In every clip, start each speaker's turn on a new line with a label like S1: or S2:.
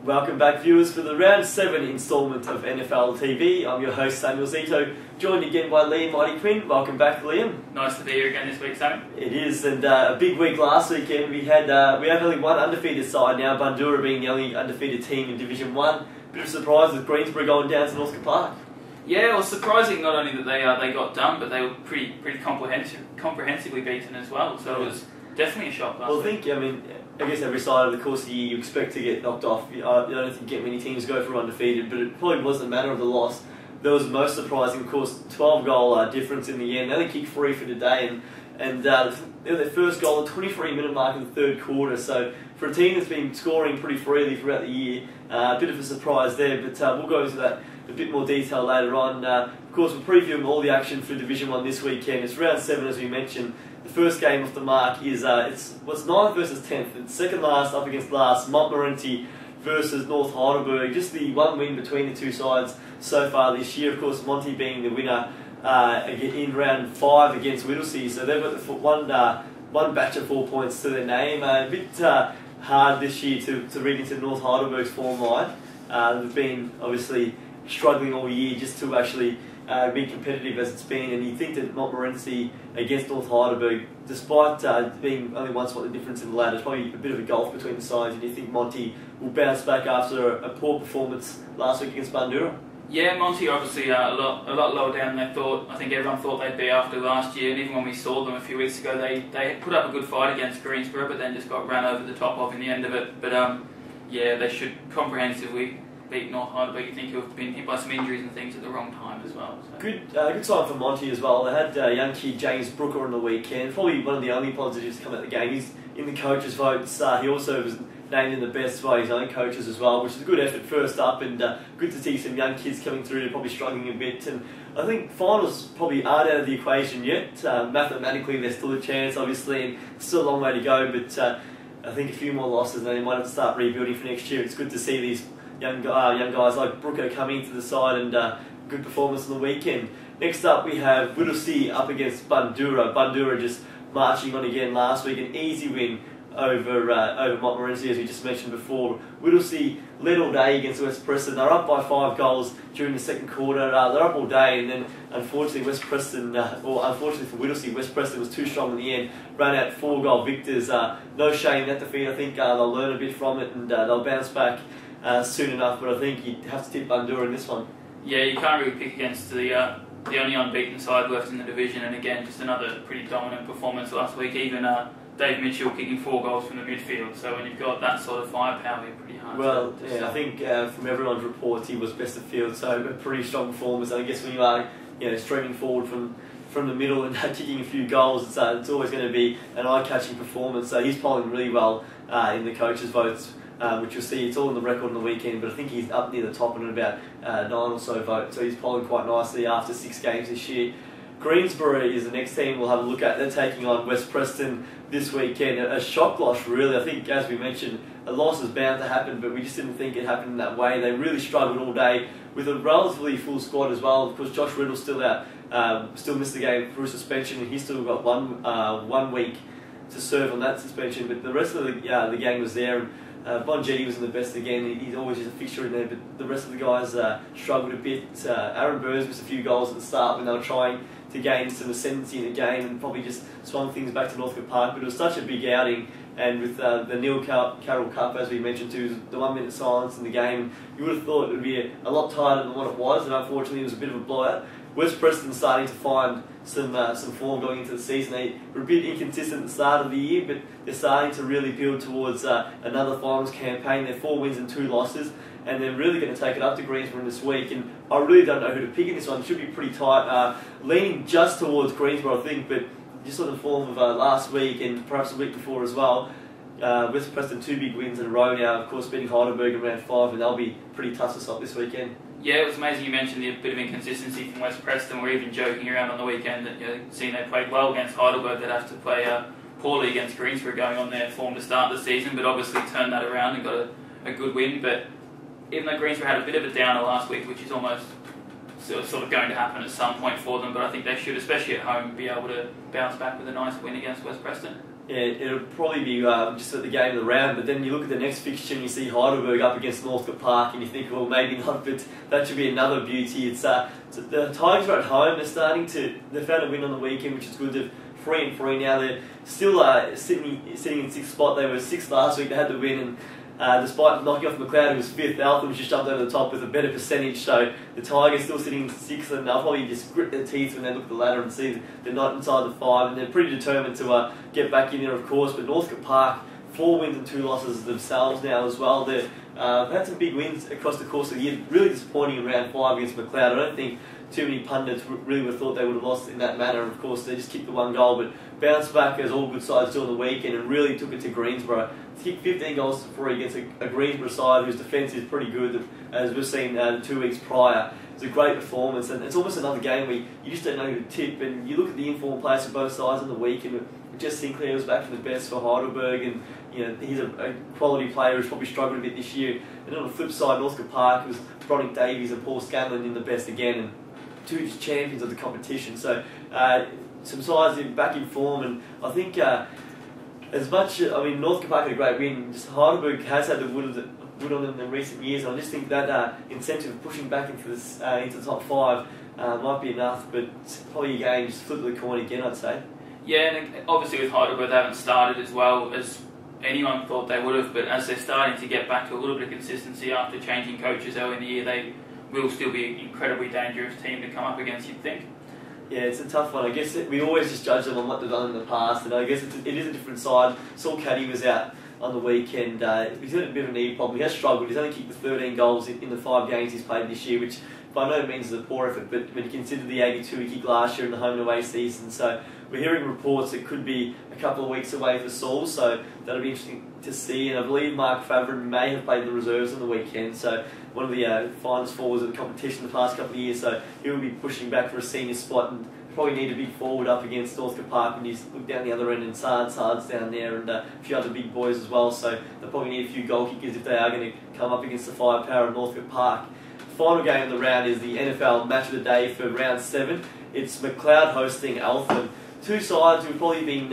S1: Welcome back, viewers, for the Round 7 instalment of NFL TV. I'm your host, Samuel Zito, joined again by Liam Mighty Quinn. Welcome back, Liam.
S2: Nice to be here again this week, Sam.
S1: It is, and a big week last weekend. We have only one undefeated side now, Bundoora being the only undefeated team in Division 1. Bit of a surprise with Greensboro going down to Northcote Park.
S2: Yeah, it was surprising not only that they got done, but they were pretty comprehensively beaten as well. So it was definitely a shock last week.
S1: I guess every side of the course of the year you expect to get knocked off. I don't think get many teams go for undefeated, but it probably wasn't a matter of the loss. That was most surprising, of course, 12-goal difference in the end. They only kicked 3 for today, and their first goal, the 23-minute mark in the third quarter. So for a team that's been scoring pretty freely throughout the year, a bit of a surprise there. But we'll go into that in a bit more detail later on. Of course, we're previewing all the action for Division 1 this weekend. It's round 7, as we mentioned. The first game off the mark is it's 9th versus 10th. It's second last up against last. Montmorency versus North Heidelberg. Just the one win between the two sides so far this year. Of course, Monty being the winner in round 5 against Whittlesea. So they've got one batch of 4 points to their name. A bit hard this year to read into North Heidelberg's form line. They've been obviously struggling all year just to actually be competitive as it's been, and you think that Montmorency against North Heidelberg, despite being only one spot the difference in the ladder, it's probably a bit of a gulf between the sides, and you think Monty will bounce back after a poor performance last week against Bundoora?
S2: Yeah, Monty obviously a lot lower down than they thought. I think everyone thought they'd be after last year, and even when we saw them a few weeks ago, they put up a good fight against Greensboro, but then just got ran over the top of in the end of it. But yeah, they should comprehensively beat North Heidelberg. You think who have been hit by some injuries and things at the wrong time as well. So.
S1: Good sign for Monty as well. They had young kid James Brooker on the weekend. Probably one of the only positives to come out of the game. He's in the coaches' votes. He also was named in the best by his own coaches as well, which is a good effort first up, and good to see some young kids coming through. They're probably struggling a bit, and I think finals probably aren't out of the equation yet. Mathematically, there's still a chance, obviously, and still a long way to go. But I think a few more losses, and they might have to start rebuilding for next year. It's good to see these young guys like Brooker coming into the side, and good performance on the weekend. Next up we have Whittlesea up against Bundoora. Bundoora just marching on again last week, an easy win over Montmorency, as we just mentioned before. Whittlesea led all day against West Preston. They're up by 5 goals during the second quarter. They're up all day, and then unfortunately unfortunately for Whittlesea, West Preston was too strong in the end. Ran out 4-goal victors. No shame in that defeat. I think they'll learn a bit from it, and they'll bounce back soon enough, but I think you'd have to tip Bundoora in this one.
S2: Yeah, you can't really pick against the only unbeaten side left in the division, and again, just another pretty dominant performance last week. Even Dave Mitchell kicking 4 goals from the midfield, so when you've got that sort of firepower, you're pretty hard to
S1: I think from everyone's reports he was best of field, so a pretty strong performance. And I guess when you are streaming forward from the middle and kicking a few goals, it's always going to be an eye-catching performance. So he's polling really well in the coaches' votes, which you'll see. It's all in the record on the weekend, but I think he's up near the top in about 9 or so votes, so he's polling quite nicely after 6 games this year. Greensboro is the next team we'll have a look at. They're taking on West Preston this weekend. A shock loss, really. I think, as we mentioned, a loss is bound to happen, but we just didn't think it happened in that way. They really struggled all day with a relatively full squad as well. Of course, Josh Riddle's still out, still missed the game through suspension, and he's still got one week to serve on that suspension, but the rest of the gang was there. And Bonjetti was in the best again. He's always just a fixture in there, but the rest of the guys struggled a bit. Aaron Burns missed a few goals at the start when they were trying to gain some ascendancy in the game, and probably just swung things back to Northcote Park. But it was such a big outing, and with the Neil Carroll Cup, as we mentioned too, the 1 minute silence in the game, you would have thought it would be a lot tighter than what it was, and unfortunately it was a bit of a blowout. West Preston starting to find some form going into the season. They were a bit inconsistent at the start of the year, but they're starting to really build towards another finals campaign. They're 4 wins and 2 losses, and they're really going to take it up to Greensboro this week. And I really don't know who to pick in this one. It should be pretty tight, leaning just towards Greensboro, I think, but just on the form of last week and perhaps the week before as well. West Preston 2 big wins in a row now, of course beating Heidelberg in round 5, and they'll be pretty tough to stop this weekend.
S2: Yeah, it was amazing you mentioned the bit of inconsistency from West Preston. We're even joking around on the weekend that seeing they played well against Heidelberg, they'd have to play poorly against Greensboro going on their form to start the season, but obviously turned that around and got a good win. But even though Greensboro had a bit of a downer last week, which is almost sort of going to happen at some point for them, but I think they should, especially at home, be able to bounce back with a nice win against West Preston.
S1: Yeah, it'll probably be just at the game of the round, but then you look at the next fixture and you see Heidelberg up against Northcote Park and you think, well, maybe not, but that should be another beauty. It's the Tigers are at home, they've found a win on the weekend, which is good. They're 3-3 now. They're still sitting in 6th spot. They were 6th last week, they had the win, and despite knocking off McLeod, who was 5th, Eltham just jumped over the top with a better percentage. So the Tigers still sitting in 6th, and they'll probably just grit their teeth when they look at the ladder and see they're not inside the 5, and they're pretty determined to get back in there, of course. But Northcote Park, 4 wins and 2 losses themselves now as well. They've had some big wins across the course of the year. Really disappointing in round 5 against McLeod. I don't think too many pundits really would have thought they would have lost in that manner. Of course, they just kicked the 1 goal, but bounced back as all good sides do on the weekend and really took it to Greensborough. Kicked 15 goals to 3 against a Greensborough side whose defence is pretty good, as we've seen 2 weeks prior. It's a great performance, and it's almost another game where you just don't know who to tip. And you look at the informed players for both sides on the weekend. Jess Sinclair was back from the best for Heidelberg, and he's a quality player who's probably struggled a bit this year. And on the flip side, Northcote Park was Broderick Davies and Paul Scanlon in the best again, and 2 champions of the competition. So some sides back in form, and I think Northcote Park had a great win. Just Heidelberg has had the wood on them in recent years, and I just think that incentive of pushing back into the top 5 might be enough. But probably a game just flip the coin again, I'd say.
S2: Yeah, and obviously with Heidelberg they haven't started as well as anyone thought they would have, but as they're starting to get back to a little bit of consistency after changing coaches early in the year, they will still be an incredibly dangerous team to come up against, you'd think.
S1: Yeah, it's a tough one. I guess we always just judge them on what they've done in the past, and I guess it is a different side. Saul Caddy was out on the weekend. He's had a bit of a knee problem. He has struggled. He's only kicked the 13 goals in the 5 games he's played this year, which by no means is a poor effort, but when you consider the 82 he kicked last year in the home and away season. So we're hearing reports it could be a couple of weeks away for Saul, so that'll be interesting to see. And I believe Mark Favren may have played the reserves on the weekend, so one of the finest forwards of the competition the past couple of years, so he'll be pushing back for a senior spot and probably need a big forward up against Northcote Park when you look down the other end, and Sard's down there, and a few other big boys as well, so they'll probably need a few goal kickers if they are going to come up against the firepower of Northcote Park. Final game of the round is the NFL match of the day for round 7. It's McLeod hosting Eltham. 2 sides who've probably been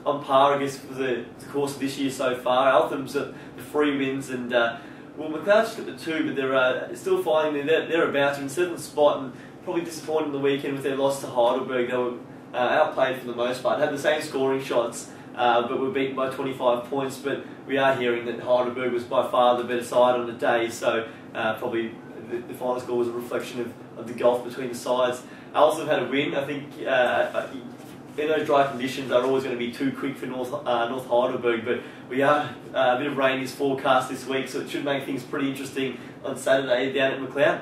S1: on par, I guess, for the course of this year so far. Eltham's at the 3 wins, and McLeod's got the 2, but they're still fighting. They're about in 7th spot, and probably disappointed in the weekend with their loss to Heidelberg. They were outplayed for the most part, had the same scoring shots, but were beaten by 25 points. But we are hearing that Heidelberg was by far the better side on the day, so probably the final score was a reflection of the gulf between the sides. Eltham had a win. I think in those dry conditions they're always going to be too quick for North Heidelberg, but a bit of rain is forecast this week, so it should make things pretty interesting on Saturday down at McLeod.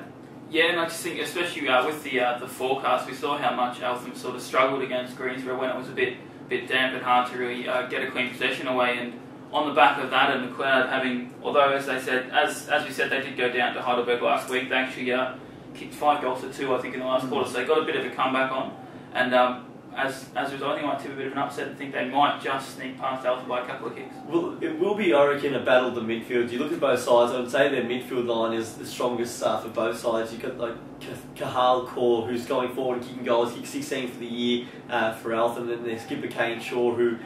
S2: Yeah, and I just think, especially with the forecast, we saw how much Eltham sort of struggled against Greensborough when it was a bit damp and hard to really get a clean possession away. And on the back of that, and McLeod having, although as they said, as we said, they did go down to Heidelberg last week. They actually kicked 5 goals to 2, I think, in the last quarter, so they got a bit of a comeback on. And as a result, I think might tip a bit of an upset and think they might just sneak past Eltham by a couple of kicks.
S1: Well, it will be, I reckon, a battle of the midfield. You look at both sides, I would say their midfield line is the strongest for both sides. You've got like Cahal Core, who's going forward and kicking goals, kicked 16 for the year for Eltham, and then there's skipper Kane Shaw, who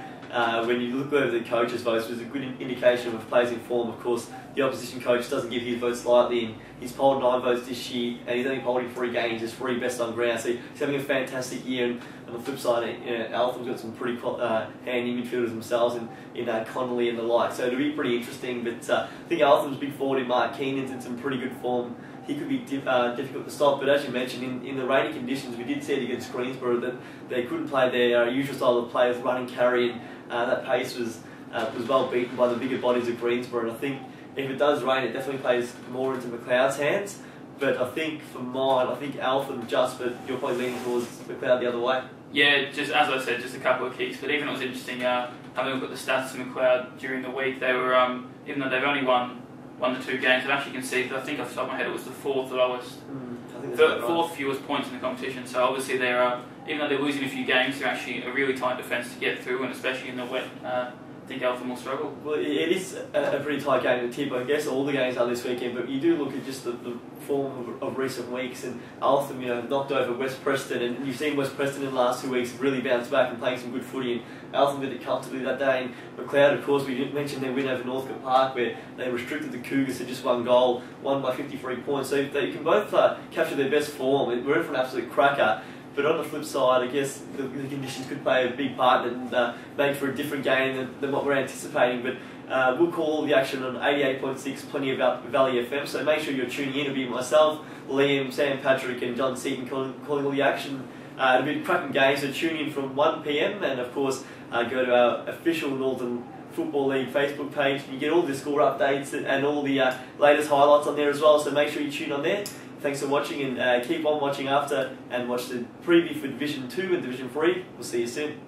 S1: when you look over the coaches' votes, was a good indication of players in form. Of course, the opposition coach doesn't give his votes lightly, and he's polled 9 votes this year, and he's only polled in 3 games, his 3 best on ground, so he's having a fantastic year. And on the flip side, Eltham's got some pretty handy midfielders themselves in Connolly and the like, so it'll be pretty interesting. But I think Eltham's big forward in Mark Keenan's in some pretty good form. He could be difficult to stop, but as you mentioned, in the rainy conditions, we did see it against Greensborough that they couldn't play their usual style of play of run and carry, and that pace was well beaten by the bigger bodies of Greensborough. And I think if it does rain, it definitely plays more into McLeod's hands. But I think for mine, I think Eltham just, but you're probably leaning towards McLeod the other way.
S2: Yeah, just as I said, just a couple of kicks. But even it was interesting having a look at the stats of McLeod during the week. They were, even though they've only won the 2 games, they've actually conceded, I think off the top of my head, it was the 4th lowest, fourth fewest points in the competition. So obviously they're, even though they're losing a few games, they're actually a really tight defence to get through, and especially in the I think Eltham will struggle.
S1: Well, it is a pretty tight game to tip. I guess all the games are this weekend, but you do look at just the form of recent weeks, and Eltham, knocked over West Preston, and you've seen West Preston in the last 2 weeks really bounce back and playing some good footy, and Eltham did it comfortably that day. And McLeod, of course, we didn't mention their win over Northcote Park, where they restricted the Cougars to just one goal, won by 53 points. So they can both capture their best form. We're in for an absolute cracker. But on the flip side, I guess the conditions could play a big part and make for a different game than what we're anticipating. But we'll call the action on 88.6 Plenty of Valley FM, so make sure you're tuning in. It'll be myself, Liam, Sam Patrick and John Seaton calling all the action. It'll be a cracking game, so tune in from 1 PM, and of course go to our official Northern Football League Facebook page. You get all the score updates and all the latest highlights on there as well, so make sure you tune on there. Thanks for watching, and keep on watching after, and watch the preview for Division 2 and Division 3. We'll see you soon.